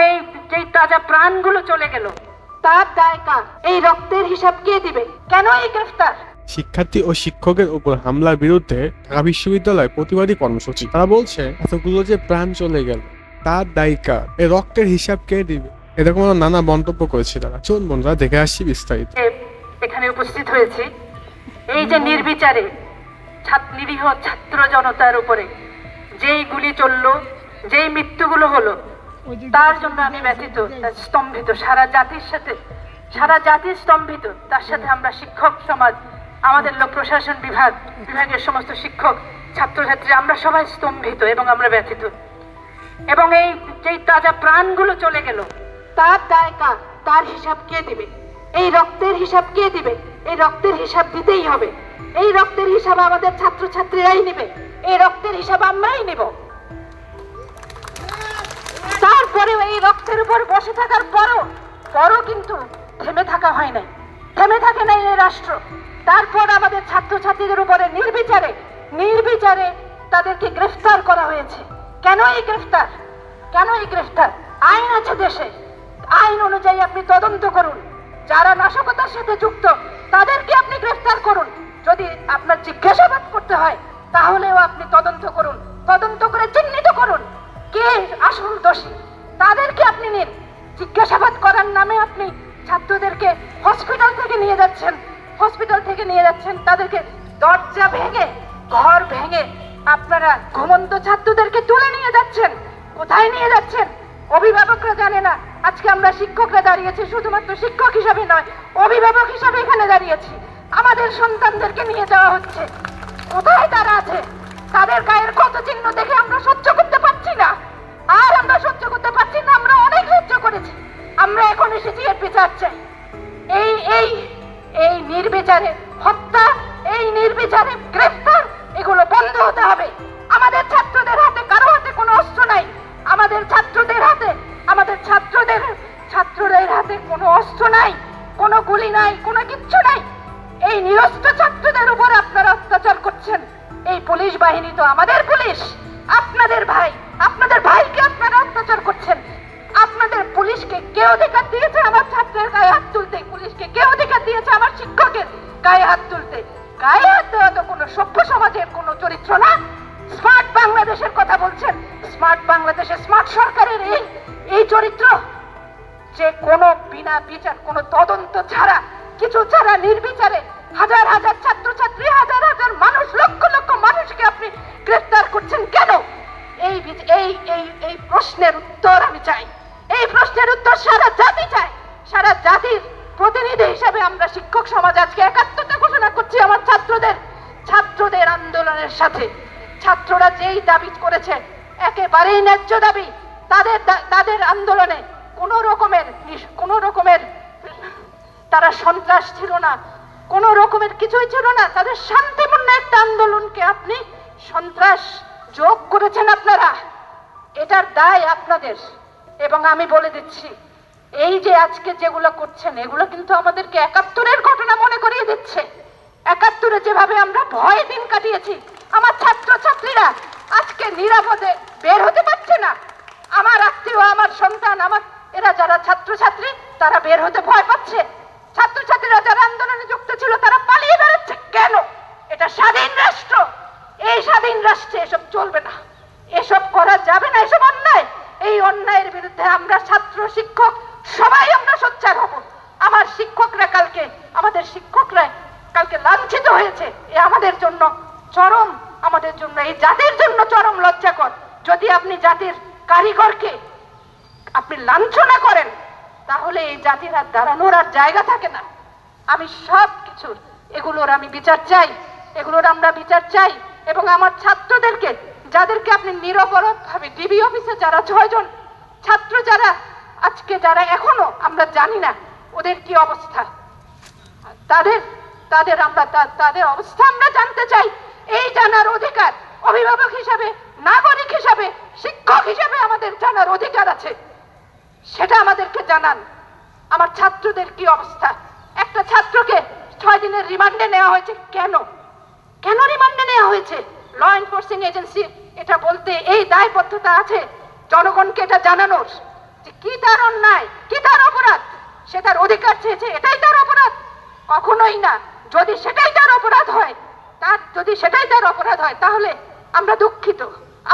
এই যে তাজা প্রাণগুলো চলে গেল তার দায় কার? এই রক্তের হিসাব কে দিবে? কেন এই গ্রেফতার? শিক্ষার্থী ও শিক্ষকের উপর হামলার বিরুদ্ধে ঢাকা বিশ্ববিদ্যালয় প্রতিবাদী কর্মসূচি। তারা বলছে এতগুলো যে প্রাণ চলে গেল তার দায়ী কার? এই রক্তের হিসাব কে দিবে? এরকম নানা মন্তব্য করেছে তারা। চলুন বন্ধুরা দেখে আসছি বিস্তারিত। এখানে উপস্থিত হয়েছি এই যে নির্বিচারে নিরীহ ছাত্র জনতার উপরে যেই গুলি চললো, যেই মৃত্যুগুলো হলো, তার জন্য আমি ব্যথিত, স্তম্ভিত। সারা জাতি স্তম্ভিত। তার সাথে আমরা শিক্ষক সমাজ, আমাদের লোক প্রশাসন বিভাগের সমস্ত শিক্ষক, ছাত্রছাত্রী, আমরা সবাই স্তম্ভিত এবং আমরা ব্যথিত। এবং এই যে তাজা প্রাণগুলো চলে গেল তার দায় কার? তার হিসাব কে দিবে? এই রক্তের হিসাব কে দিবে? এই রক্তের হিসাব দিতেই হবে। এই রক্তের হিসাব আমাদের ছাত্রছাত্রীরাই নেবে। এই রক্তের হিসাব আমরাই নেব। তারপরেও এই রক্তের উপর বসে থাকার পরও কিন্তু থেমে থাকা হয় নাই, থেমে থাকে নাই এই রাষ্ট্র। তারপর আমাদের ছাত্রছাত্রীদের উপরে নির্বিচারে তাদেরকে গ্রেফতার করা হয়েছে। কেন এই গ্রেফতার? কেন এই গ্রেফতার? আইন আছে দেশে, আইন অনুযায়ী আপনি তদন্ত করুন। যারা নাশকতার সাথে যুক্ত তাদেরকে আপনি গ্রেফতার করুন। যদি আপনার জিজ্ঞাসাবাদ করতে হয় তাহলেও আপনি তদন্ত করুন, তদন্ত করে চিহ্নিত করুন কে আসল দোষী, তাদেরকে আপনি নিন। জিজ্ঞাসাবাদ করার নামে আপনি ছাত্রদেরকে হসপিটাল থেকে নিয়ে যাচ্ছেন, তাদেরকে দরজা ভেঙে, ঘর ভেঙে আপনারা ঘুমন্ত ছাত্রদেরকে তুলে নিয়ে যাচ্ছেন। কোথায় নিয়ে যাচ্ছেন? অভিভাবকরা জানে না। আজকে আমরা শিক্ষকরা দাঁড়িয়েছি, শুধুমাত্র শিক্ষক হিসাবে নয়, অভিভাবক হিসাবে এখানে দাঁড়িয়েছি। আমাদের সন্তানদেরকে নিয়ে যাওয়া হচ্ছে। কোথায় তারা আছে? তাদের গায়ের ক্ষত চিহ্ন দেখে আমরা সহ্য করতে পারছি না। আর আমরা সহ্য করতে পারছি না। আমরা অনেক সহ্য করেছি। আমরা এখন এসেছি এর বিচার চাই। এই নির্বিচারে হত্যা, এই নির্বিচারে গ্রেফতার, এগুলো বন্ধ হতে হবে। আমাদের ছাত্রদের হাতে, কারো হাতে কোনো অস্ত্র নাই। আমাদের ছাত্রদের হাতে কোনো অস্ত্র নাই, কোনো গুলি নাই, কোনো কিচ্ছু নাই। এই নিরস্ত্র ছাত্রদের উপর আপনারা অত্যাচার করছেন। এই পুলিশ বাহিনী তো আমাদের পুলিশ, আপনাদের ভাইকে আপনারা অত্যাচার করছেন। আপনাদের পুলিশকে কে অধিকার দিয়েছে আমার ছাত্রের গায়ে হাত তুলতে? পুলিশকে কে অধিকার দিয়েছে আমার শিক্ষকের গায়ে হাত তুলতে? গায়ে হাত দেওয়া তো কোনো সভ্য সমাজের কোনো চরিত্র না। স্মার্ট বাংলাদেশের কথা বলছেন, স্মার্ট বাংলাদেশে, স্মার্ট সরকারের এই চরিত্র যে কোনো বিনা বিচার, কোনো তদন্ত ছাড়া, কিছু ছাড়া, নির্বিচারে হাজার হাজার ছাত্রছাত্রী, হাজার হাজার মানুষ, লক্ষ লক্ষ মানুষকে আপনি গ্রেফতার করছেন কেন? এই প্রশ্নের উত্তর আমি চাই। এই প্রশ্নের উত্তর সারা জাতি চায়। সারা জাতির প্রতিনিধি হিসেবে আমরা শিক্ষক সমাজ আজকে একাত্মতা ঘোষণা করছি আমার ছাত্রদের আন্দোলনের সাথে। ছাত্ররা যেই দাবি করেছে একেবারেই ন্যায্য দাবি। তাদের আন্দোলনে কোনো রকমের তারা সন্ত্রাস ছিল না, কোনো রকমের কিছুই ছিল না। তাদের শান্তিপূর্ণ একটা আন্দোলনকে আপনি সন্ত্রাস যোগ করেছেন আপনারা। এটার দায় আপনাদের। এবং আমি বলে দিচ্ছি, এই যে আজকে যেগুলো করছেন এগুলো কিন্তু আমাদেরকে ৭১-এর ঘটনা মনে করিয়ে দিচ্ছে। ৭১-এ যেভাবে আমরা ভয়ে দিন কাটিয়েছি, আমার ছাত্রছাত্রীরা আজকে নিরাপদে বের হতে পারছে না। আমার আত্মীয়, আমার সন্তান, এরা যারা ছাত্রছাত্রী তারা বের হতে ভয় পাচ্ছে। ছাত্রছাত্রীরা যারা আন্দোলনে যুক্ত ছিল তারা পালিয়ে বেড়াচ্ছে। কেন? এটা স্বাধীন রাষ্ট্র। এই স্বাধীন রাষ্ট্রে এসব চলবে না, এসব করা যাবে না, এসব অন্যায়। এই অন্যায়ের বিরুদ্ধে আমরা ছাত্র, শিক্ষক সবাই আমরা সোচ্চার হব। আমাদের শিক্ষকরা কালকে লাঞ্ছিত হয়েছে। এ আমাদের জন্য এই জাতির জন্য চরম লজ্জাকর। যদি আপনি জাতির কারিগরকে আপনি লাঞ্ছনা করেন তাহলে এই জাতির আর দাঁড়ানোর আর জায়গা থাকে না। আমি সব কিছুর এগুলোর আমরা বিচার চাই। এবং আমার ছাত্রদেরকে, যাদেরকে আপনি নিরপরাধভাবে ডিবি অফিসে যারা 6 জন ছাত্র যারা এখনো আমরা জানি না ওদের কি অবস্থা, তাদের অবস্থা আমরা জানতে চাই। এই জানার অধিকার অভিভাবক হিসাবে, নাগরিক হিসাবে, শিক্ষক হিসাবে আমাদের জানার অধিকার আছে। সেটা আমাদেরকে জানান। আমার ছাত্রদের কি অবস্থা? একটা ছাত্রকে 6 দিনের রিমান্ডে নেওয়া হয়েছে। কেন রিমান্ডে নেওয়া হয়েছে? ল এনফোর্সিং এজেন্সি এটা বলতে এই দায়বদ্ধতা আছে জনগণকে এটা জানানোর যে কি তার অন্যায়, কি তার অপরাধ? সে তার অধিকার চেয়েছে, এটাই তার অপরাধ? কখনোই না। যদি সেটাই তার অপরাধ হয়, তাহলে আমরা দুঃখিত,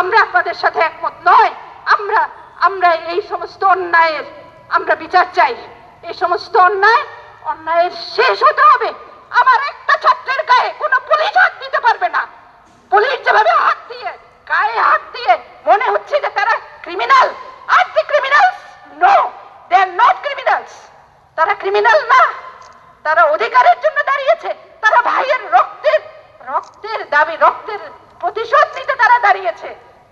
আমরা আপনাদের সাথে একমত নয়। আমরা আমরা এই সমস্ত অন্যায়ের আমরা বিচার চাই। এই সমস্ত অন্যায়ের শেষ হতে হবে। আমার একটা ছাত্রের গায়ে কোনো পুলিশ হাত দিতে পারবে না। পুলিশ যেভাবে হাত দিয়ে, গায়ে হাত দিয়ে মনে হচ্ছে যে তারা ক্রিমিনাল। আর the criminals? No, they are not criminals. তারা ক্রিমিনাল না, তারা অধিকারের জন্য দাঁড়িয়েছে। তারা ভাইয়ের রক্তের দাবি, রক্তের প্রতিশোধ নিতে তারা দাঁড়িয়েছে।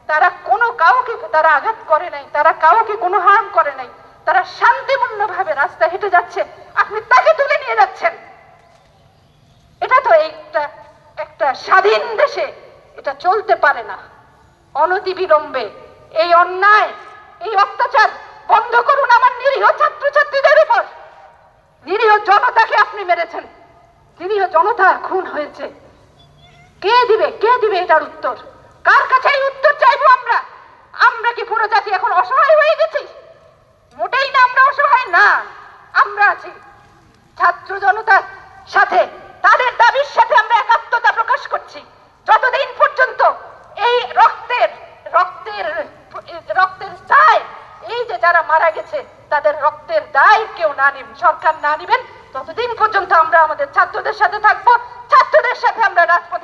তারা কোনো কাউকে তারা আঘাত করে নাই, তারা কাউকে কোনো হার্ম করে নাই। তারা শান্তিপূর্ণভাবে রাস্তা হেঁটে যাচ্ছে, আপনি তাকে তুলে নিয়ে যাচ্ছেন। এটা তো একটা স্বাধীন দেশে এটা চলতে পারে না। অনতিবিলম্বে এই অন্যায়, এই অত্যাচার বন্ধ করুন আমার নিরীহ ছাত্রছাত্রীদের উপর। নিরীহ জনতাকে আপনি মেরেছেন, নিরীহ জনতা খুন হয়েছে। কে দিবে এটার উত্তর? কার কাছে এই উত্তর চাইবো আমরা? আমরা কি পুরো জাতি এখন অসহায় হয়ে গেছি? মোটেই না, আমরা অসহায় না। আমরা আছি ছাত্র জনতার সাথে, তাদের দাবির সাথে আমরা একাত্মতা প্রকাশ করছি। যতদিন পর্যন্ত এই রক্তের দায়, এই যে যারা মারা গেছে তাদের রক্তের দায় কেউ না নেবেন, সরকার না নেবেন, ততদিন পর্যন্ত আমরা আমাদের ছাত্রদের সাথে থাকবো। ছাত্রদের সাথে আমরা রাজপথে